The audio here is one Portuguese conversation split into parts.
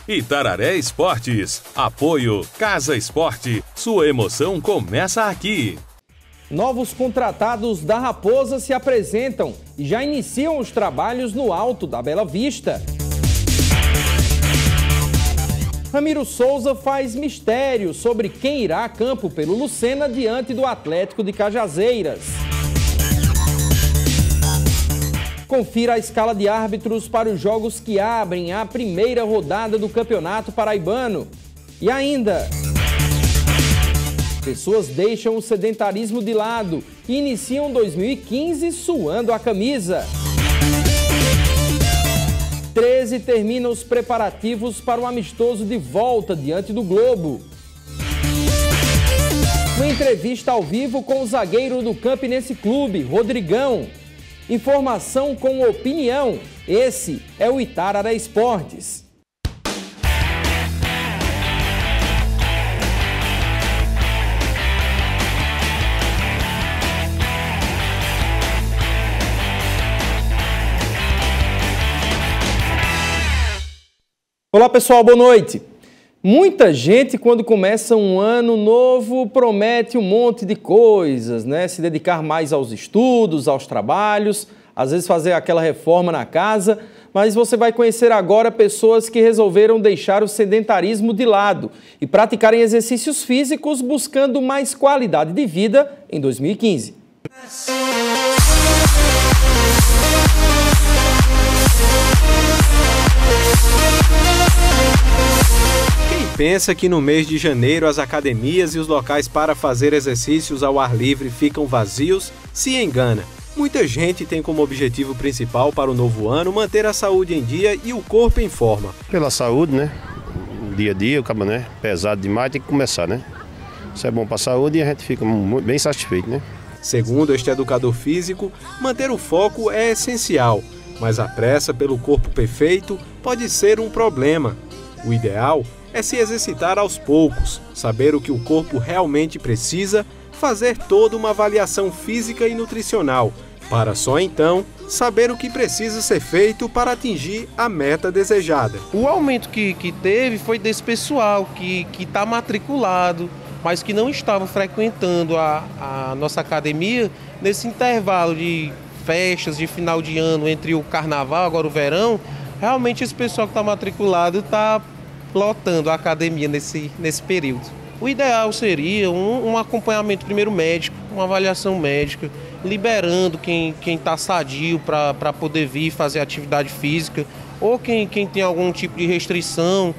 Itararé Esportes. Apoio Casa Esporte. Sua emoção começa aqui. Novos contratados da Raposa se apresentam e já iniciam os trabalhos no Alto da Bela Vista. Ramiro Souza faz mistério sobre quem irá a campo pelo Lucena diante do Atlético de Cajazeiras. Confira a escala de árbitros para os jogos que abrem a primeira rodada do Campeonato Paraibano. E ainda, pessoas deixam o sedentarismo de lado e iniciam 2015 suando a camisa. 13 termina os preparativos para o amistoso de volta diante do Globo. Uma entrevista ao vivo com o zagueiro do Campinense Clube, Rodrigão. Informação com opinião. Esse é o Itararé Esportes. Olá pessoal, boa noite. Muita gente, quando começa um ano novo, promete um monte de coisas, né? Se dedicar mais aos estudos, aos trabalhos, às vezes fazer aquela reforma na casa, mas você vai conhecer agora pessoas que resolveram deixar o sedentarismo de lado e praticarem exercícios físicos buscando mais qualidade de vida em 2015. Pensa que no mês de janeiro as academias e os locais para fazer exercícios ao ar livre ficam vazios, se engana. Muita gente tem como objetivo principal para o novo ano manter a saúde em dia e o corpo em forma. Pela saúde, né? Dia a dia, acaba, né? Pesado demais, tem que começar, né? Isso é bom para a saúde e a gente fica bem satisfeito, né? Segundo este educador físico, manter o foco é essencial, mas a pressa pelo corpo perfeito pode ser um problema. O ideal é se exercitar aos poucos, saber o que o corpo realmente precisa, fazer toda uma avaliação física e nutricional, para só então saber o que precisa ser feito para atingir a meta desejada. O aumento que teve foi desse pessoal que está matriculado, mas que não estava frequentando a nossa academia nesse intervalo de festas de final de ano entre o carnaval, agora o verão. Realmente esse pessoal que está matriculado está lotando a academia nesse período. O ideal seria um acompanhamento primeiro médico, uma avaliação médica, liberando quem está sadio para poder vir fazer atividade física, ou quem tem algum tipo de restrição,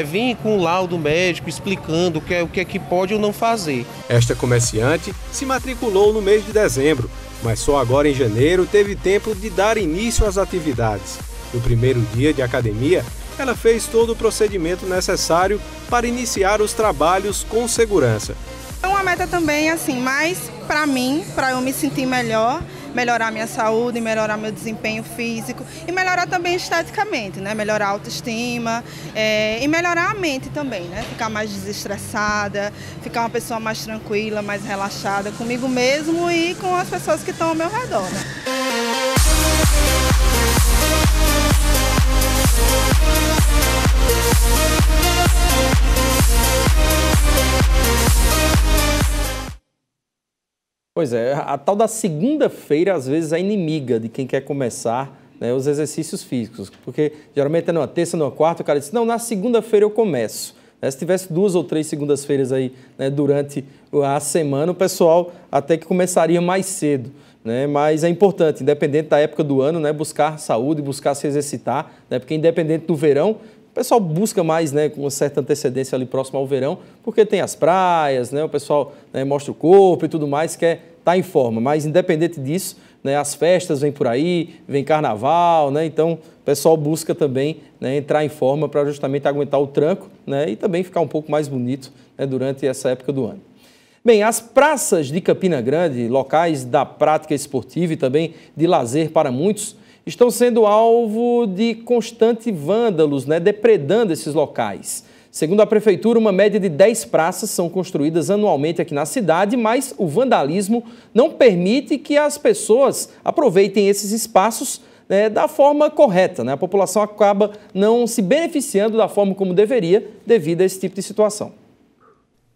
vir com o laudo médico explicando o que é que pode ou não fazer. Esta comerciante se matriculou no mês de dezembro, mas só agora em janeiro teve tempo de dar início às atividades. No primeiro dia de academia, ela fez todo o procedimento necessário para iniciar os trabalhos com segurança. É uma meta também, assim, mais para mim, para eu me sentir melhor, melhorar minha saúde, melhorar meu desempenho físico e melhorar também esteticamente, né? Melhorar a autoestima e melhorar a mente também, né? Ficar mais desestressada, ficar uma pessoa mais tranquila, mais relaxada comigo mesmo e com as pessoas que estão ao meu redor, né? Pois é, a tal da segunda-feira às vezes é inimiga de quem quer começar, né, os exercícios físicos, porque geralmente é numa terça, numa quarta, o cara diz, não, na segunda-feira eu começo. Se tivesse 2 ou 3 segundas-feiras aí, né, durante a semana, o pessoal até que começaria mais cedo. Né? Mas é importante, independente da época do ano, né, buscar saúde, buscar se exercitar, né, porque independente do verão, o pessoal busca mais, né, com uma certa antecedência ali próximo ao verão, porque tem as praias, né, o pessoal, né, mostra o corpo e tudo mais, quer estar em forma. Mas independente disso, né, as festas vêm por aí, vem carnaval, né, então o pessoal busca também, né, entrar em forma para justamente aguentar o tranco, né, e também ficar um pouco mais bonito, né, durante essa época do ano. Bem, as praças de Campina Grande, locais da prática esportiva e também de lazer para muitos, estão sendo alvo de constante vândalos, né, depredando esses locais. Segundo a Prefeitura, uma média de 10 praças são construídas anualmente aqui na cidade, mas o vandalismo não permite que as pessoas aproveitem esses espaços da forma correta, né? A população acaba não se beneficiando da forma como deveria devido a esse tipo de situação.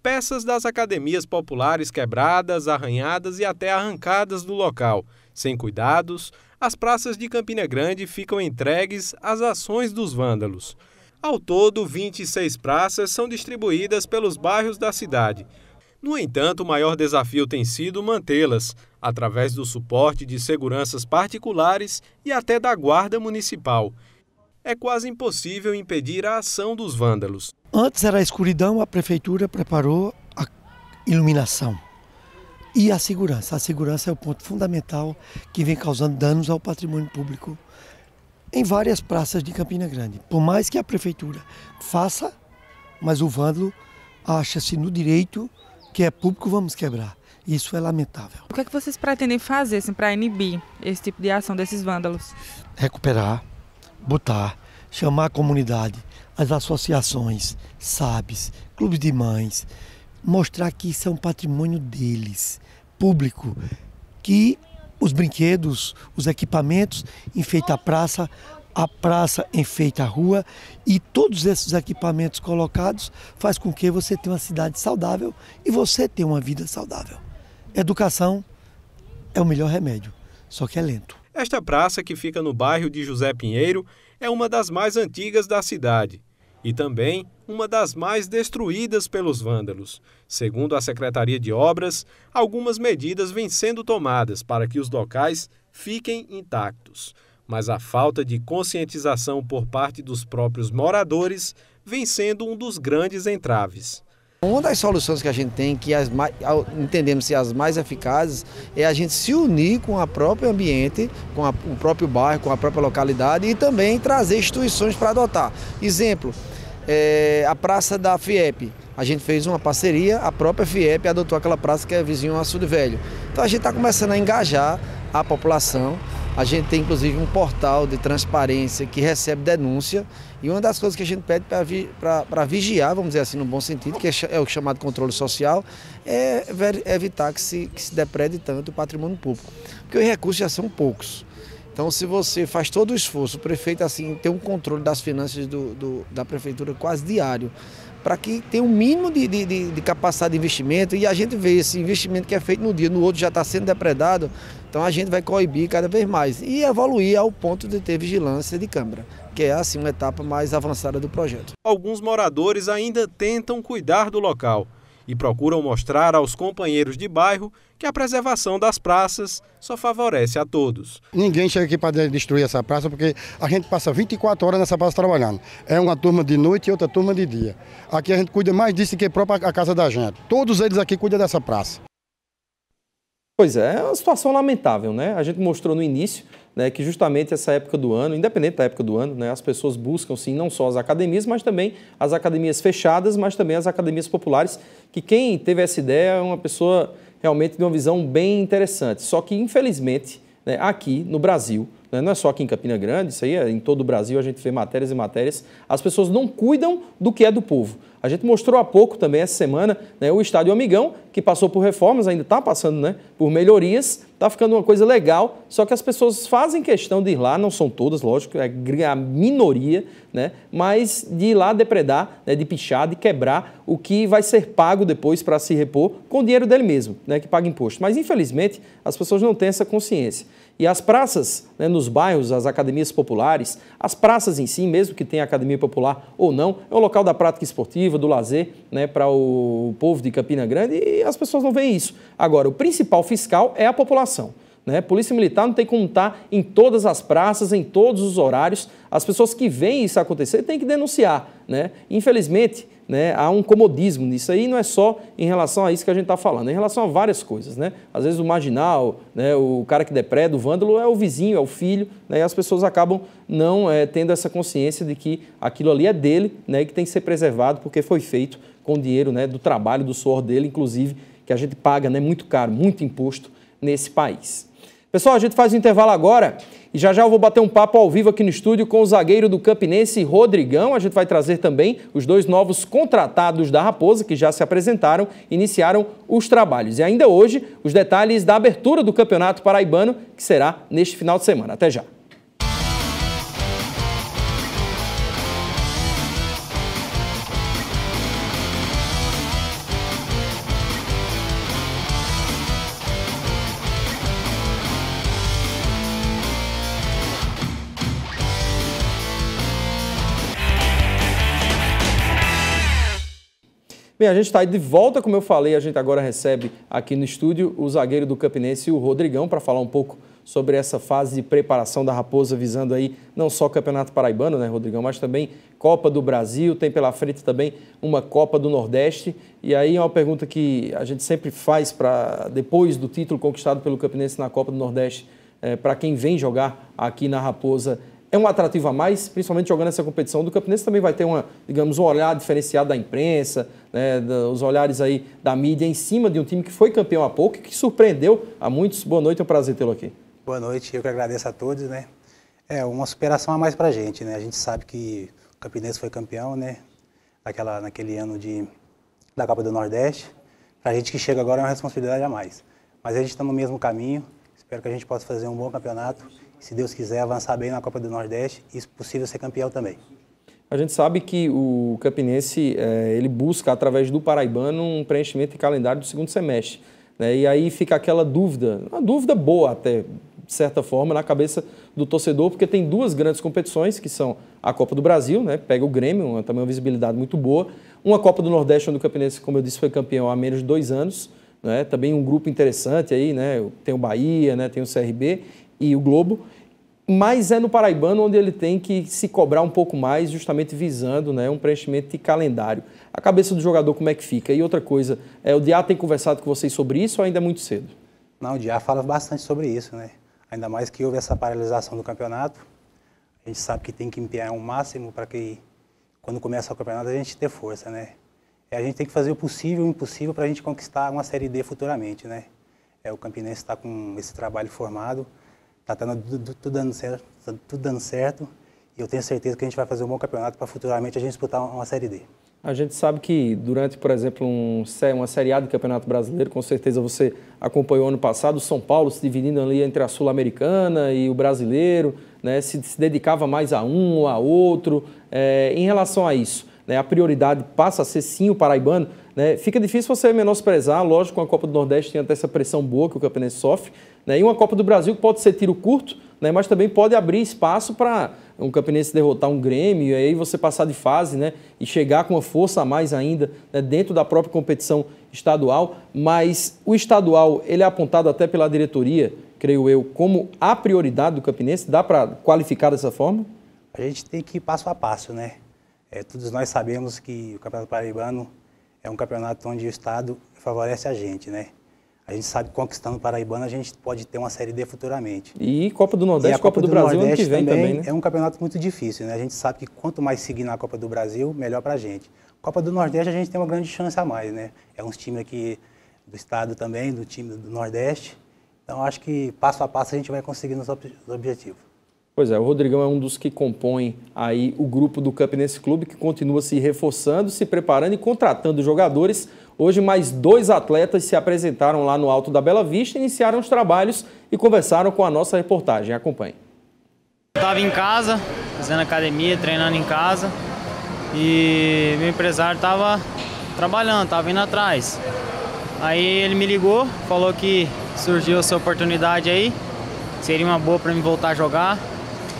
Peças das academias populares quebradas, arranhadas e até arrancadas do local. Sem cuidados, as praças de Campina Grande ficam entregues às ações dos vândalos. Ao todo, 26 praças são distribuídas pelos bairros da cidade. No entanto, o maior desafio tem sido mantê-las, através do suporte de seguranças particulares e até da guarda municipal. É quase impossível impedir a ação dos vândalos. Antes era a escuridão, a prefeitura preparou a iluminação e a segurança. A segurança é o ponto fundamental que vem causando danos ao patrimônio público em várias praças de Campina Grande. Por mais que a prefeitura faça, mas o vândalo acha-se no direito que é público, vamos quebrar. Isso é lamentável. O que é que vocês pretendem fazer assim, para inibir esse tipo de ação desses vândalos? Recuperar, botar, chamar a comunidade, as associações, SABs, clubes de mães, mostrar que isso é um patrimônio deles, público, que os brinquedos, os equipamentos enfeitam a praça enfeita a rua e todos esses equipamentos colocados faz com que você tenha uma cidade saudável e você tenha uma vida saudável. Educação é o melhor remédio, só que é lento. Esta praça, que fica no bairro de José Pinheiro, é uma das mais antigas da cidade e também uma das mais destruídas pelos vândalos. Segundo a Secretaria de Obras, algumas medidas vêm sendo tomadas para que os locais fiquem intactos. Mas a falta de conscientização por parte dos próprios moradores vem sendo um dos grandes entraves. Uma das soluções que a gente tem, que entendemos ser as mais eficazes, é a gente se unir com o próprio ambiente, com o próprio bairro, com a própria localidade e também trazer instituições para adotar. Exemplo, a praça da FIEP. A gente fez uma parceria, a própria FIEP adotou aquela praça que é vizinho ao Açude Velho. Então a gente está começando a engajar a população. A gente tem inclusive um portal de transparência que recebe denúncia e uma das coisas que a gente pede para vigiar, vamos dizer assim, no bom sentido, que é o chamado controle social, é evitar que se deprede tanto o patrimônio público, porque os recursos já são poucos. Então, se você faz todo o esforço, o prefeito assim tem um controle das finanças da prefeitura quase diário, para que tenha um mínimo de capacidade de investimento e a gente vê esse investimento que é feito no dia, no outro já está sendo depredado, então a gente vai coibir cada vez mais e evoluir ao ponto de ter vigilância de câmara, que é assim uma etapa mais avançada do projeto. Alguns moradores ainda tentam cuidar do local e procuram mostrar aos companheiros de bairro que a preservação das praças só favorece a todos. Ninguém chega aqui para destruir essa praça porque a gente passa 24 horas nessa praça trabalhando. É uma turma de noite e outra turma de dia. Aqui a gente cuida mais disso que a própria casa da gente. Todos eles aqui cuidam dessa praça. Pois é uma situação lamentável, né? A gente mostrou no início, né, que justamente essa época do ano, independente da época do ano, né, as pessoas buscam sim não só as academias, mas também as academias fechadas, mas também as academias populares, que quem teve essa ideia é uma pessoa realmente de uma visão bem interessante. Só que, infelizmente, né, aqui no Brasil, né, não é só aqui em Campina Grande, isso aí é em todo o Brasil, a gente vê matérias e matérias, as pessoas não cuidam do que é do povo. A gente mostrou há pouco também, essa semana, né, o Estádio Amigão, que passou por reformas, ainda está passando, né, por melhorias, está ficando uma coisa legal, só que as pessoas fazem questão de ir lá, não são todas, lógico, é a minoria, né, mas de ir lá depredar, né, de pichar, de quebrar o que vai ser pago depois para se repor com o dinheiro dele mesmo, né, que paga imposto. Mas, infelizmente, as pessoas não têm essa consciência. E as praças, né, nos bairros, as academias populares, as praças em si, mesmo que tenha academia popular ou não, é um local da prática esportiva, do lazer, né, para o povo de Campina Grande e as pessoas não veem isso. Agora, o principal fiscal é a população. Né? Polícia Militar não tem como estar em todas as praças, em todos os horários. As pessoas que veem isso acontecer têm que denunciar. Né? Infelizmente, né, há um comodismo nisso aí, não é só em relação a isso que a gente está falando, é em relação a várias coisas. Né? Às vezes o marginal, né, o cara que depreda, o vândalo, é o vizinho, é o filho, né, e as pessoas acabam não tendo essa consciência de que aquilo ali é dele, né, e que tem que ser preservado porque foi feito com o dinheiro, né, do trabalho, do suor dele, inclusive, que a gente paga, né, muito caro, muito imposto nesse país. Pessoal, a gente faz um intervalo agora e já eu vou bater um papo ao vivo aqui no estúdio com o zagueiro do Campinense, Rodrigão. A gente vai trazer também os dois novos contratados da Raposa, que já se apresentaram, iniciaram os trabalhos. E ainda hoje, os detalhes da abertura do Campeonato Paraibano, que será neste final de semana. Até já. Bem, a gente está aí de volta, como eu falei, a gente agora recebe aqui no estúdio o zagueiro do Campinense, o Rodrigão, para falar um pouco sobre essa fase de preparação da Raposa, visando aí não só o Campeonato Paraibano, né, Rodrigão, mas também Copa do Brasil, tem pela frente também uma Copa do Nordeste. E aí é uma pergunta que a gente sempre faz para depois do título conquistado pelo Campinense na Copa do Nordeste, para quem vem jogar aqui na Raposa, é um atrativo a mais, principalmente jogando essa competição. Do Campinense também vai ter um olhar diferenciado da imprensa, né, os olhares aí da mídia em cima de um time que foi campeão há pouco e que surpreendeu a muitos. Boa noite, é um prazer tê-lo aqui. Boa noite, eu que agradeço a todos, né? É uma superação a mais pra gente, né? A gente sabe que o Campinense foi campeão, né? Naquele ano da Copa do Nordeste. Pra gente que chega agora é uma responsabilidade a mais. Mas a gente está no mesmo caminho, espero que a gente possa fazer um bom campeonato. Se Deus quiser, avançar bem na Copa do Nordeste e, se possível, ser campeão também. A gente sabe que o Campinense ele busca, através do Paraibano, um preenchimento de calendário do segundo semestre, né? E aí fica aquela dúvida, uma dúvida boa até, de certa forma, na cabeça do torcedor, porque tem duas grandes competições, que são a Copa do Brasil, né? Pega o Grêmio, também uma visibilidade muito boa, uma Copa do Nordeste, onde o Campinense, como eu disse, foi campeão há menos de 2 anos, né? Também um grupo interessante aí, né? Tem o Bahia, né? Tem o CRB e o Globo, mas é no Paraibano onde ele tem que se cobrar um pouco mais, justamente visando, né, um preenchimento de calendário. A cabeça do jogador como é que fica? E outra coisa, o Diá tem conversado com vocês sobre isso ou ainda é muito cedo? Não, o Diá fala bastante sobre isso, né? Ainda mais que houve essa paralisação do campeonato. A gente sabe que tem que empenhar o máximo para que, quando começa o campeonato, a gente ter força, né? A gente tem que fazer o possível e o impossível para a gente conquistar uma Série D futuramente, né? O Campinense está com esse trabalho formado, está tudo dando certo e eu tenho certeza que a gente vai fazer um bom campeonato para futuramente a gente disputar uma Série D. A gente sabe que durante, por exemplo, uma Série A do Campeonato Brasileiro, com certeza você acompanhou ano passado, o São Paulo se dividindo ali entre a Sul-Americana e o Brasileiro, né, se dedicava mais a um ou a outro. Em relação a isso, né, a prioridade passa a ser sim o paraibano, né? Fica difícil você menosprezar, lógico, com a Copa do Nordeste tem até essa pressão boa que o Campinense sofre, né? E uma Copa do Brasil que pode ser tiro curto, né? Mas também pode abrir espaço para um Campinense derrotar um Grêmio e aí você passar de fase, né? E chegar com uma força a mais ainda, né? Dentro da própria competição estadual. Mas o estadual, ele é apontado até pela diretoria, creio eu, como a prioridade do Campinense. Dá para qualificar dessa forma? A gente tem que ir passo a passo, né? Todos nós sabemos que o Campeonato Paraibano é um campeonato onde o Estado favorece a gente, né? A gente sabe que conquistando o Paraibano a gente pode ter uma Série D futuramente. E Copa do Nordeste, Copa do Brasil ano que vem também, né? É um campeonato muito difícil, né? A gente sabe que quanto mais seguir na Copa do Brasil, melhor pra gente. Copa do Nordeste a gente tem uma grande chance a mais, né? É uns times aqui do Estado também, do time do Nordeste. Então acho que passo a passo a gente vai conseguir nos objetivos. Pois é, o Rodrigão é um dos que compõem aí o grupo do Campinense Clube, que continua se reforçando, se preparando e contratando jogadores. Hoje, mais 2 atletas se apresentaram lá no Alto da Bela Vista, iniciaram os trabalhos e conversaram com a nossa reportagem. Acompanhe. Estava em casa, fazendo academia, treinando em casa e meu empresário estava trabalhando, estava indo atrás. Aí ele me ligou, falou que surgiu essa oportunidade aí, seria uma boa para mim voltar a jogar.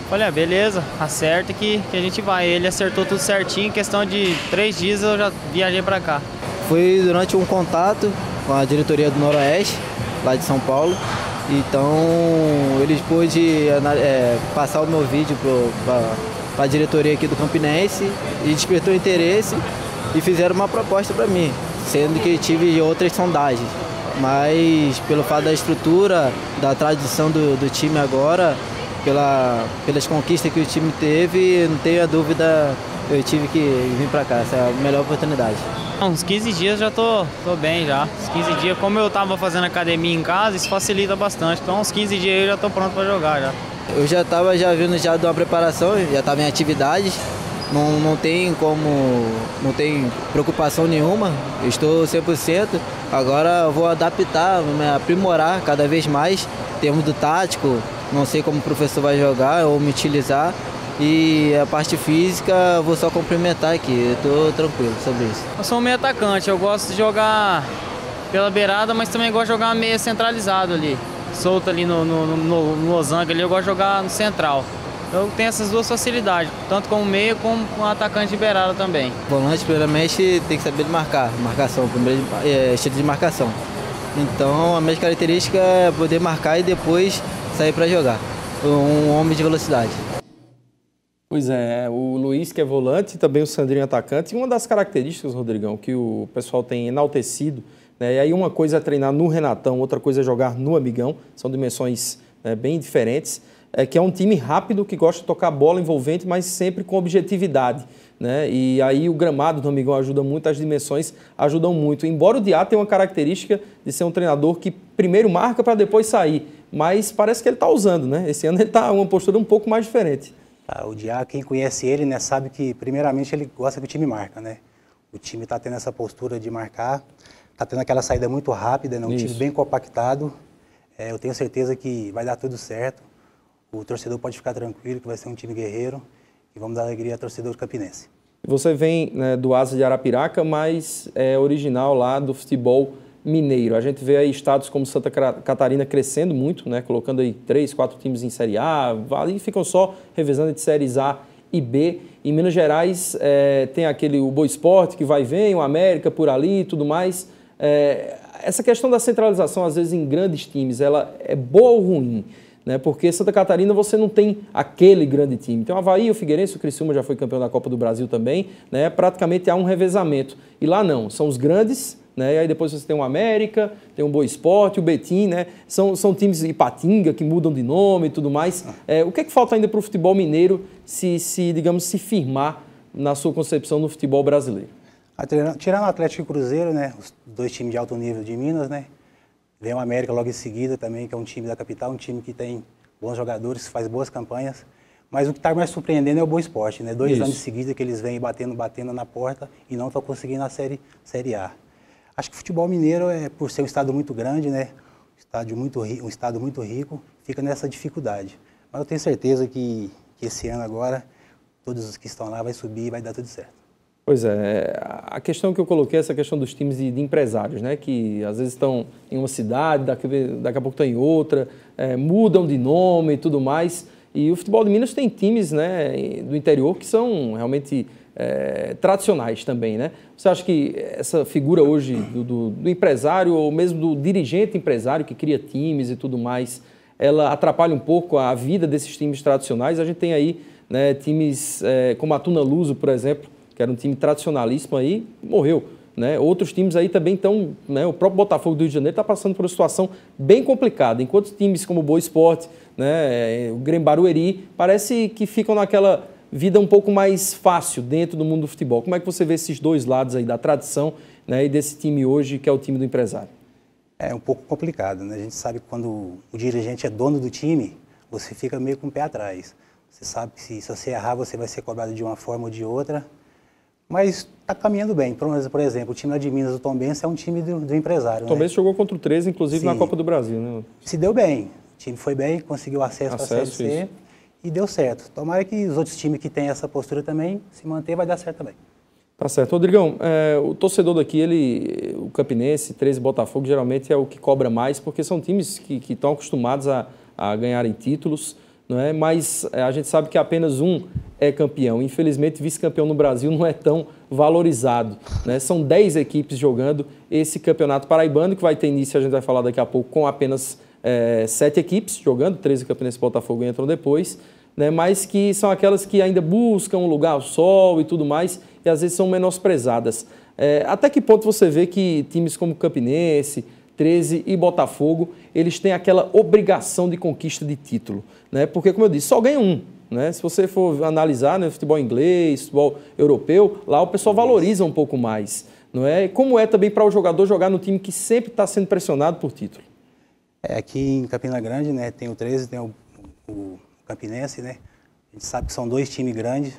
Falei, beleza, acerta que a gente vai. Ele acertou tudo certinho, em questão de 3 dias eu já viajei para cá. Foi durante um contato com a diretoria do Noroeste, lá de São Paulo. Então, eles pôde passar o meu vídeo para a diretoria aqui do Campinense e despertou interesse e fizeram uma proposta para mim, sendo que tive outras sondagens. Mas pelo fato da estrutura, da tradição do time agora, pelas conquistas que o time teve, não tenho a dúvida, eu tive que vir para cá, essa é a melhor oportunidade. Uns 15 dias já tô bem já. Uns 15 dias, como eu estava fazendo academia em casa, isso facilita bastante. Então uns 15 dias eu já tô pronto para jogar já. Eu já estava vindo já de uma preparação, já estava em atividades. Não tem preocupação nenhuma, estou 100%. Agora eu vou adaptar, me aprimorar cada vez mais. Em termos do tático, não sei como o professor vai jogar ou me utilizar. E a parte física, eu vou só complementar aqui, estou tranquilo sobre isso. Eu sou um meio atacante, eu gosto de jogar pela beirada, mas também gosto de jogar meio centralizado ali. Solto ali no losango ali, eu gosto de jogar no central. Eu tenho essas duas facilidades, tanto como meia como com atacante liberado também. Volante, primeiramente, tem que saber marcação, primeiro estilo de marcação. Então, a minha característica é poder marcar e depois sair para jogar. Um homem de velocidade. Pois é, o Luiz, que é volante, e também o Sandrinho atacante. E uma das características, Rodrigão, que o pessoal tem enaltecido, né? E aí uma coisa é treinar no Renatão, outra coisa é jogar no Amigão. São dimensões bem diferentes. Que é um time rápido, que gosta de tocar bola envolvente, mas sempre com objetividade, né? E aí o gramado do Amigão ajuda muito, as dimensões ajudam muito. Embora o Diá tenha uma característica de ser um treinador que primeiro marca para depois sair, mas parece que ele está usando, né? Esse ano ele está uma postura um pouco mais diferente. O Diá, quem conhece ele, né, sabe que primeiramente ele gosta que o time marca, né? O time está tendo essa postura de marcar, está tendo aquela saída muito rápida, né? Um time bem compactado. Eu tenho certeza que vai dar tudo certo. O torcedor pode ficar tranquilo que vai ser um time guerreiro e vamos dar alegria ao torcedor campinense. Você vem, né, do Asa de Arapiraca, mas é original lá do futebol mineiro. A gente vê aí estados como Santa Catarina crescendo muito, né, colocando aí 3, 4 times em Série A, ali ficam só revezando de Séries A e B. Em Minas Gerais tem o Boa Esporte que vai e vem, o América por ali e tudo mais. Essa questão da centralização, às vezes, em grandes times, ela é boa ou ruim? Né? Porque Santa Catarina você não tem aquele grande time. Tem o Avaí, o Figueirense, o Criciúma já foi campeão da Copa do Brasil também, né? Praticamente há um revezamento. E lá não, são os grandes, né? E aí depois você tem o América, tem o Boa Esporte, o Betim, né? São times Ipatinga que mudam de nome e tudo mais. O que é que falta ainda para o futebol mineiro digamos, se firmar na sua concepção no futebol brasileiro? Tirando o Atlético e o Cruzeiro, né? Os dois times de alto nível de Minas, né? Vem o América logo em seguida também, que é um time da capital, um time que tem bons jogadores, faz boas campanhas. Mas o que está mais surpreendendo é o Boa Esporte, né? 2 anos seguidos que eles vêm batendo na porta e não estão conseguindo a série A. Acho que o futebol mineiro, por ser um estado muito grande, né? Um estado muito rico, fica nessa dificuldade. Mas eu tenho certeza que esse ano agora, todos os que estão lá vai subir e vai dar tudo certo. Pois é, a questão que eu coloquei é essa questão dos times de empresários, né? Que às vezes estão em uma cidade, daqui a pouco estão em outra, mudam de nome e tudo mais. E o futebol de Minas tem times, né, do interior que são realmente tradicionais também, né? Você acha que essa figura hoje do empresário ou mesmo do dirigente empresário que cria times e tudo mais, ela atrapalha um pouco a vida desses times tradicionais? A gente tem aí, né, times como a Tuna Luso, por exemplo, que era um time tradicionalíssimo aí, morreu, né? Outros times aí também estão, né? O próprio Botafogo do Rio de Janeiro está passando por uma situação bem complicada, enquanto times como o Boa Esporte, né, o Grêmio Barueri, parece que ficam naquela vida um pouco mais fácil dentro do mundo do futebol. Como é que você vê esses dois lados aí, da tradição, né, e desse time hoje, que é o time do empresário? É um pouco complicado, né? A gente sabe que quando o dirigente é dono do time, você fica meio com o pé atrás. Você sabe que se você errar, você vai ser cobrado de uma forma ou de outra. Mas está caminhando bem. Por exemplo, o time lá de Minas, o Tombense, é um time do empresário. O Tombense, né, jogou contra o 13, inclusive, sim, na Copa do Brasil, né? Se deu bem. O time foi bem, conseguiu acesso para a Série C e deu certo. Tomara que os outros times que têm essa postura também se manter, vai dar certo também. Tá certo. Rodrigão, o torcedor daqui, o Campinense, 13 Botafogo, geralmente é o que cobra mais, porque são times que estão acostumados a ganharem títulos, não é? Mas a gente sabe que apenas um é campeão. Infelizmente, vice-campeão no Brasil não é tão valorizado, né? São 10 equipes jogando esse campeonato paraibano, que vai ter início, a gente vai falar daqui a pouco, com apenas 7 equipes jogando, 13 Campinense e Botafogo entram depois, né? Mas que são aquelas que ainda buscam um lugar ao sol e tudo mais, e às vezes são menosprezadas. Até que ponto você vê que times como Campinense, 13 e Botafogo, eles têm aquela obrigação de conquista de título, né? Porque, como eu disse, só ganha um, né? Se você for analisar, né, futebol inglês, futebol europeu, lá o pessoal valoriza um pouco mais, não é? Como é também para o jogador jogar no time que sempre está sendo pressionado por título? Aqui em Campina Grande, né, tem o 13, tem o Campinense, né? A gente sabe que são 2 times grandes.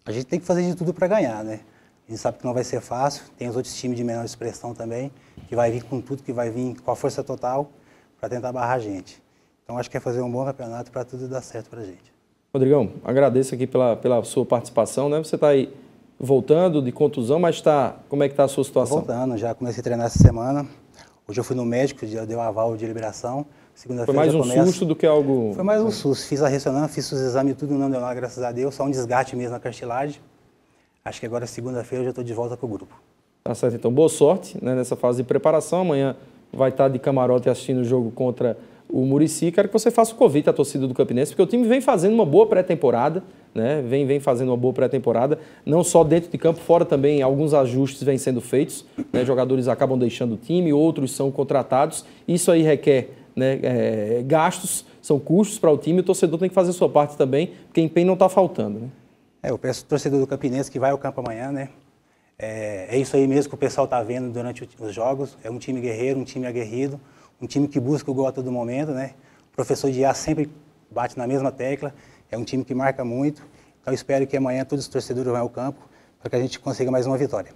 A gente tem que fazer de tudo para ganhar, né? A gente sabe que não vai ser fácil. Tem os outros times de menor expressão também, que vai vir com tudo, que vai vir com a força total para tentar barrar a gente. Então, acho que é fazer um bom campeonato para tudo dar certo para a gente. Rodrigão, agradeço aqui pela sua participação, né? Você está aí voltando de contusão, mas como é que está a sua situação? Tô voltando, já comecei a treinar essa semana. Hoje eu fui no médico, deu aval de liberação. Foi mais um susto do que algo... Foi mais um susto. Fiz a ressonância, fiz os exames e tudo, não deu nada, graças a Deus. Só um desgaste mesmo na cartilagem. Acho que agora, segunda-feira, eu já estou de volta com o grupo. Tá certo, então. Boa sorte, né, nessa fase de preparação. Amanhã vai estar de camarote assistindo o jogo contra o Muricy. Quero que você faça o convite à torcida do Campinense, porque o time vem fazendo uma boa pré-temporada, né? Vem fazendo uma boa pré-temporada, não só dentro de campo, fora também alguns ajustes vêm sendo feitos, né? Jogadores acabam deixando o time, outros são contratados. Isso aí requer, né, gastos, são custos para o time, o torcedor tem que fazer a sua parte também, porque empenho não está faltando, né? Eu peço ao torcedor do Campinense que vai ao campo amanhã, né? É isso aí mesmo que o pessoal está vendo durante os jogos. É um time guerreiro, um time aguerrido, um time que busca o gol a todo momento, né? O professor Diá sempre bate na mesma tecla, é um time que marca muito. Então eu espero que amanhã todos os torcedores vão ao campo para que a gente consiga mais uma vitória.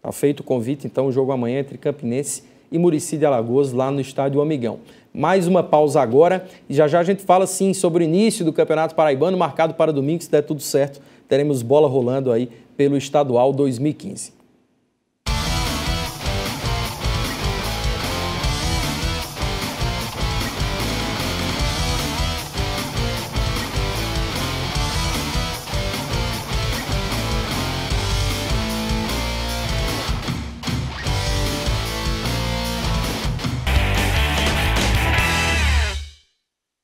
Tá feito o convite, então, o jogo amanhã entre Campinense e Muricy de Alagoas, lá no Estádio Amigão. Mais uma pausa agora e já a gente fala sim sobre o início do Campeonato Paraibano, marcado para domingo, se der tudo certo, teremos bola rolando aí pelo Estadual 2015.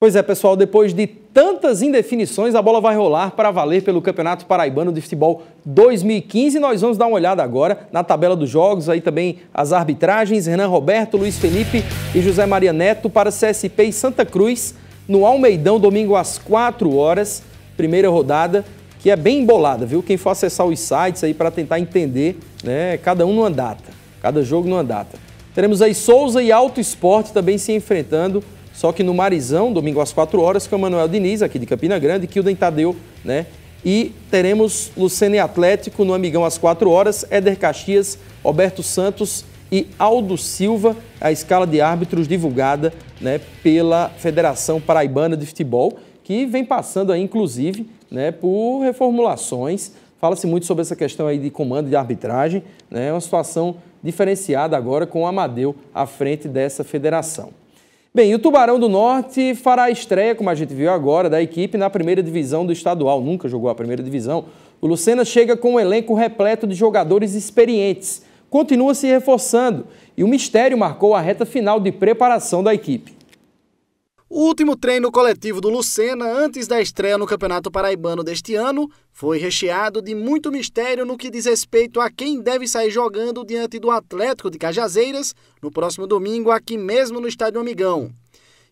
Pois é, pessoal, depois de tantas indefinições, a bola vai rolar para valer pelo Campeonato Paraibano de Futebol 2015. Nós vamos dar uma olhada agora na tabela dos jogos, aí também as arbitragens, Renan Roberto, Luiz Felipe e José Maria Neto para CSP e Santa Cruz, no Almeidão, domingo às 4 horas, primeira rodada, que é bem embolada, viu? Quem for acessar os sites aí para tentar entender, né, cada um numa data, cada jogo numa data. Teremos aí Souza e Alto Esporte também se enfrentando, só que no Marizão, domingo às 4 horas, com o Manuel Diniz, aqui de Campina Grande, Kilden Tadeu, né? E teremos Lucena e Atlético no Amigão às 4 horas, Éder Caxias, Roberto Santos e Aldo Silva, a escala de árbitros divulgada, né, pela Federação Paraibana de Futebol, que vem passando aí, inclusive, né, por reformulações. Fala-se muito sobre essa questão aí de comando de arbitragem, né? É uma situação diferenciada agora com o Amadeu à frente dessa federação. Bem, o Tubarão do Norte fará a estreia, como a gente viu agora, da equipe na primeira divisão do estadual. Nunca jogou a primeira divisão. O Lucena chega com um elenco repleto de jogadores experientes. Continua se reforçando e o mistério marcou a reta final de preparação da equipe. O último treino coletivo do Lucena, antes da estreia no Campeonato Paraibano deste ano, foi recheado de muito mistério no que diz respeito a quem deve sair jogando diante do Atlético de Cajazeiras no próximo domingo, aqui mesmo no Estádio Amigão.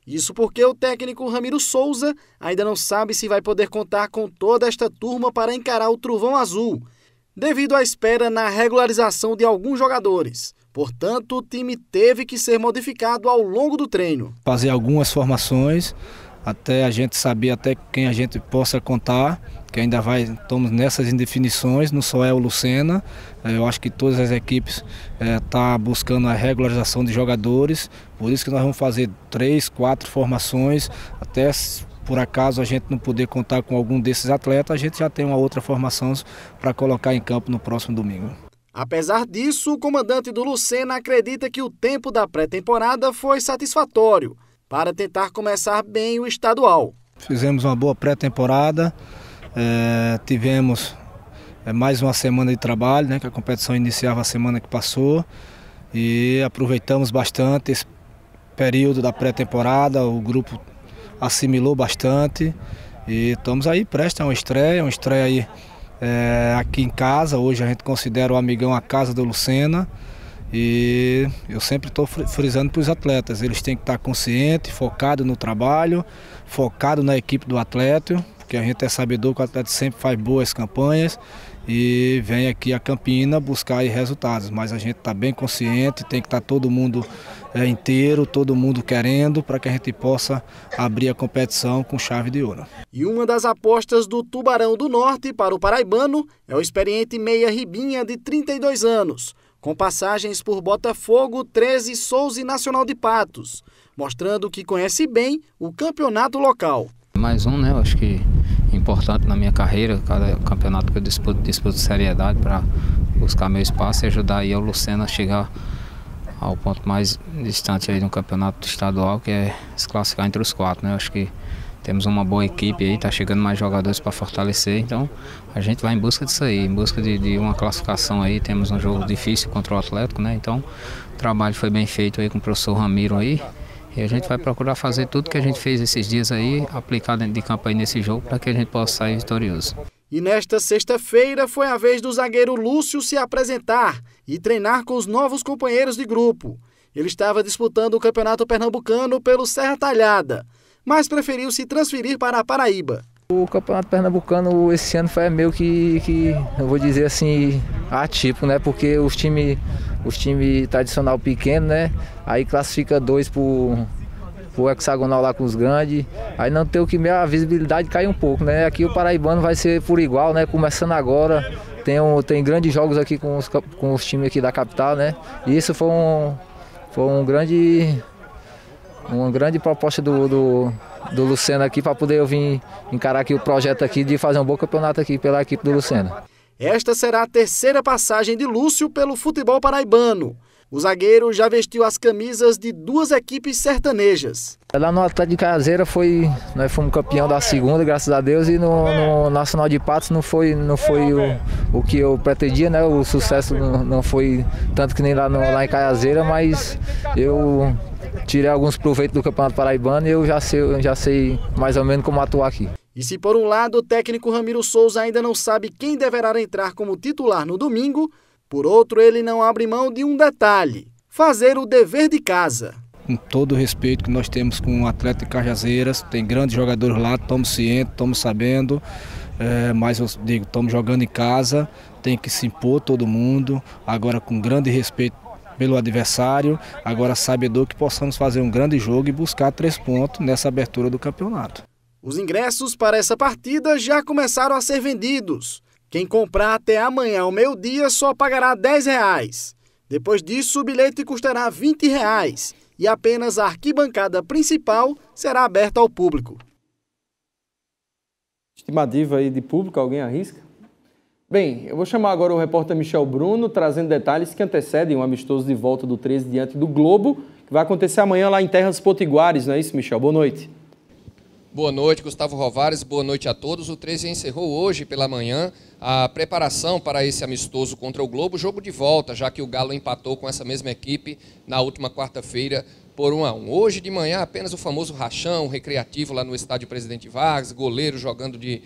Isso porque o técnico Ramiro Souza ainda não sabe se vai poder contar com toda esta turma para encarar o Trovão Azul, devido à espera na regularização de alguns jogadores. Portanto, o time teve que ser modificado ao longo do treino. Fazer algumas formações, até a gente saber até quem a gente possa contar, que ainda estamos nessas indefinições, não só é o Lucena. Eu acho que todas as equipes estão buscando a regularização de jogadores, por isso que nós vamos fazer 3, 4 formações, até por acaso a gente não poder contar com algum desses atletas, a gente já tem uma outra formação para colocar em campo no próximo domingo. Apesar disso, o comandante do Lucena acredita que o tempo da pré-temporada foi satisfatório para tentar começar bem o estadual. Fizemos uma boa pré-temporada, tivemos mais uma semana de trabalho, né, que a competição iniciava a semana que passou, e aproveitamos bastante esse período da pré-temporada, o grupo assimilou bastante e estamos aí prestes a uma estreia aí aqui em casa. Hoje a gente considera o Amigão a casa do Lucena e eu sempre estou frisando para os atletas, eles têm que estar conscientes, focados no trabalho, focados na equipe do Atlético, porque a gente é sabedor que o Atlético sempre faz boas campanhas e vem aqui a Campina buscar aí resultados, mas a gente está bem consciente, tem que estar todo mundo inteiro, todo mundo querendo, para que a gente possa abrir a competição com chave de ouro. E uma das apostas do Tubarão do Norte para o paraibano é o experiente meia Ribinha, de 32 anos, com passagens por Botafogo, 13, Souza e Nacional de Patos, mostrando que conhece bem o campeonato local. Mais um, né? Eu acho que importante na minha carreira, cada campeonato que eu disputo de seriedade para buscar meu espaço e ajudar aí o Lucena a chegar ao ponto mais distante aí no campeonato estadual, que é se classificar entre os 4, né? Acho que temos uma boa equipe aí, tá chegando mais jogadores para fortalecer, então a gente vai em busca disso aí, em busca de uma classificação aí. Temos um jogo difícil contra o Atlético, né? Então o trabalho foi bem feito aí com o professor Ramiro aí, e a gente vai procurar fazer tudo que a gente fez esses dias aí, aplicar dentro de campo aí nesse jogo, para que a gente possa sair vitorioso. E nesta sexta-feira foi a vez do zagueiro Lúcio se apresentar e treinar com os novos companheiros de grupo. Ele estava disputando o Campeonato Pernambucano pelo Serra Talhada, mas preferiu se transferir para a Paraíba. O Campeonato Pernambucano esse ano foi meio que eu vou dizer assim, atípico, né? Porque os time tradicional pequeno, né? Aí classifica 2 pro hexagonal lá com os grandes, aí não tem o que meio, a visibilidade cai um pouco, né? Aqui o paraibano vai ser por igual, né? Começando agora, tem grandes jogos aqui com os times aqui da capital, né? E isso foi uma grande proposta do Lucena aqui, para poder eu vir encarar aqui o projeto aqui de fazer um bom campeonato aqui pela equipe do Lucena. Esta será a terceira passagem de Lúcio pelo futebol paraibano. O zagueiro já vestiu as camisas de 2 equipes sertanejas. Lá no Atlético de Caiazeira nós fomos campeão da segunda, graças a Deus, e no Nacional de Patos não foi o que eu pretendia, né? O sucesso não foi tanto que nem lá em Caiazeira, mas eu tirei alguns proveitos do Campeonato Paraibano e eu já sei mais ou menos como atuar aqui. E se por um lado o técnico Ramiro Souza ainda não sabe quem deverá entrar como titular no domingo, por outro, ele não abre mão de um detalhe: fazer o dever de casa. Com todo o respeito que nós temos com o Atlético de Cajazeiras, tem grandes jogadores lá, estamos cientes, estamos sabendo, mas eu digo, estamos jogando em casa, tem que se impor todo mundo, agora com grande respeito pelo adversário, agora sabedor que possamos fazer um grande jogo e buscar 3 pontos nessa abertura do campeonato. Os ingressos para essa partida já começaram a ser vendidos. Quem comprar até amanhã ao meio-dia só pagará R$10. Depois disso, o bilhete custará R$20 e apenas a arquibancada principal será aberta ao público. Estimativa aí de público, alguém arrisca? Bem, eu vou chamar agora o repórter Michel Bruno, trazendo detalhes que antecedem um amistoso de volta do 13 diante do Globo, que vai acontecer amanhã lá em Terras Potiguares, não é isso, Michel? Boa noite. Boa noite, Gustavo Rovares, boa noite a todos. O 13 encerrou hoje pela manhã a preparação para esse amistoso contra o Globo, jogo de volta, já que o Galo empatou com essa mesma equipe na última quarta-feira por 1-1. Hoje de manhã apenas o famoso rachão recreativo lá no estádio Presidente Vargas, goleiro jogando de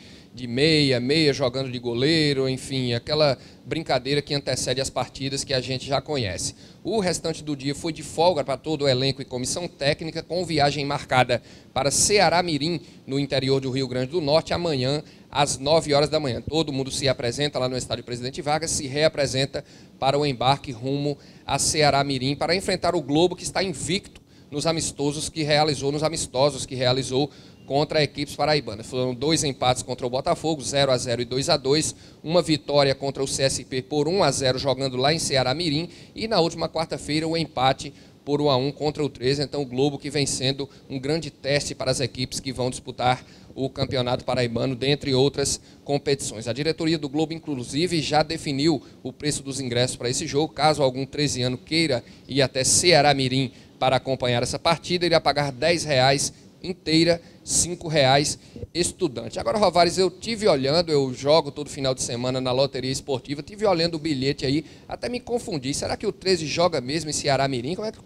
meia jogando de goleiro, enfim, aquela brincadeira que antecede as partidas que a gente já conhece. O restante do dia foi de folga para todo o elenco e comissão técnica, com viagem marcada para Ceará Mirim, no interior do Rio Grande do Norte, amanhã às 9 horas da manhã. Todo mundo se apresenta lá no estádio Presidente Vargas, se reapresenta para o embarque rumo a Ceará Mirim para enfrentar o Globo, que está invicto nos amistosos que realizou contra equipes paraibanas. Foram 2 empates contra o Botafogo, 0-0 e 2-2, uma vitória contra o CSP por 1-0 jogando lá em Ceará Mirim, e na última quarta-feira o empate por 1-1 contra o 13. Então o Globo que vem sendo um grande teste para as equipes que vão disputar o Campeonato Paraibano, dentre outras competições. A diretoria do Globo, inclusive, já definiu o preço dos ingressos para esse jogo. Caso algum 13ano queira ir até Ceará Mirim para acompanhar essa partida, ele irá pagar R$10 inteira, R$5 estudante. Agora, Rovares, eu tive olhando, eu jogo todo final de semana na loteria esportiva, tive olhando o bilhete aí, até me confundi. Será que o 13 joga mesmo em Ceará Mirim? Como é que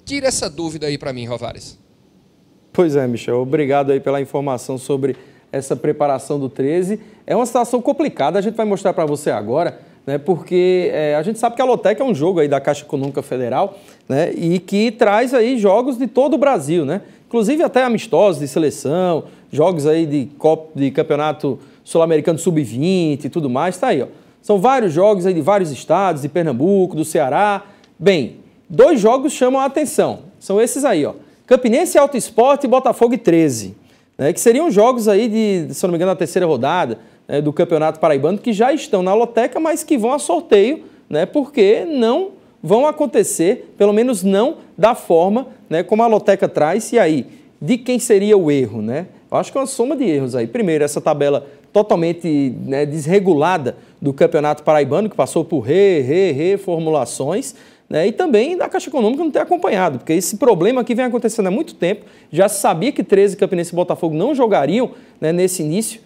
tira essa dúvida aí para mim, Rovares? Pois é, Michel, obrigado aí pela informação sobre essa preparação do 13. É uma situação complicada, a gente vai mostrar para você agora, né, porque a gente sabe que a Lotec é um jogo aí da Caixa Econômica Federal, né, e que traz aí jogos de todo o Brasil, né? Inclusive até amistosos de seleção, jogos aí de campeonato sul-americano sub-20 e tudo mais, tá aí, ó. São vários jogos aí de vários estados, de Pernambuco, do Ceará. Bem, 2 jogos chamam a atenção, são esses aí, ó. Campinense Alto Esporte e Botafogo e 13, né, que seriam jogos aí de, se não me engano, da 3ª rodada, né, do Campeonato Paraibano, que já estão na loteca, mas que vão a sorteio, né, porque não vão acontecer, pelo menos não da forma, né, como a loteca traz. E aí, de quem seria o erro, né? Eu acho que é uma soma de erros aí. Primeiro, essa tabela totalmente, né, desregulada do Campeonato Paraibano, que passou por reformulações, né, e também da Caixa Econômica não ter acompanhado, porque esse problema aqui vem acontecendo há muito tempo. Já se sabia que 13, Campinense e Botafogo não jogariam, né, nesse início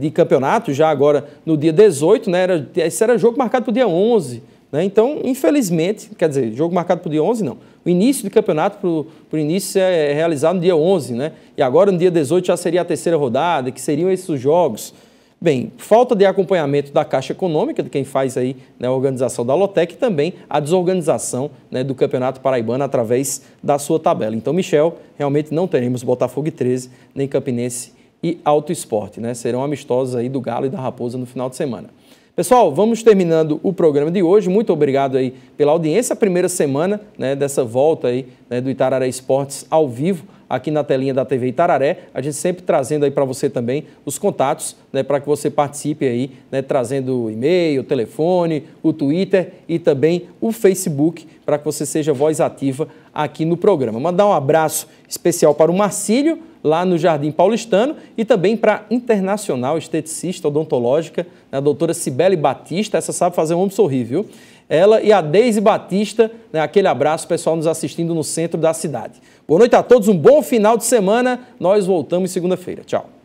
de campeonato, já agora no dia 18, né, esse era jogo marcado para o dia 11. Né, então, infelizmente, quer dizer, jogo marcado para o dia 11, não. O início do campeonato, para o início, é realizado no dia 11, né, e agora no dia 18 já seria a terceira rodada, que seriam esses os jogos. Bem, falta de acompanhamento da Caixa Econômica, de quem faz aí, né, a organização da Lotec, e também a desorganização, né, do Campeonato Paraibano através da sua tabela. Então, Michel, realmente não teremos Botafogo e 13, nem Campinense e Alto Esporte, né? Serão amistosos aí do Galo e da Raposa no final de semana. Pessoal, vamos terminando o programa de hoje. Muito obrigado aí pela audiência. A primeira semana, né, dessa volta aí, né, do Itararé Esportes ao vivo, aqui na telinha da TV Itararé. A gente sempre trazendo aí para você também os contatos, né, para que você participe aí, né, trazendo o e-mail, o telefone, o Twitter e também o Facebook, para que você seja voz ativa aqui no programa. Mandar um abraço especial para o Marcílio, lá no Jardim Paulistano, e também para a Internacional Esteticista Odontológica, a doutora Cibele Batista, essa sabe fazer um homem sorrir, viu? Ela e a Deise Batista, né, aquele abraço, pessoal nos assistindo no centro da cidade. Boa noite a todos, um bom final de semana, nós voltamos segunda-feira. Tchau.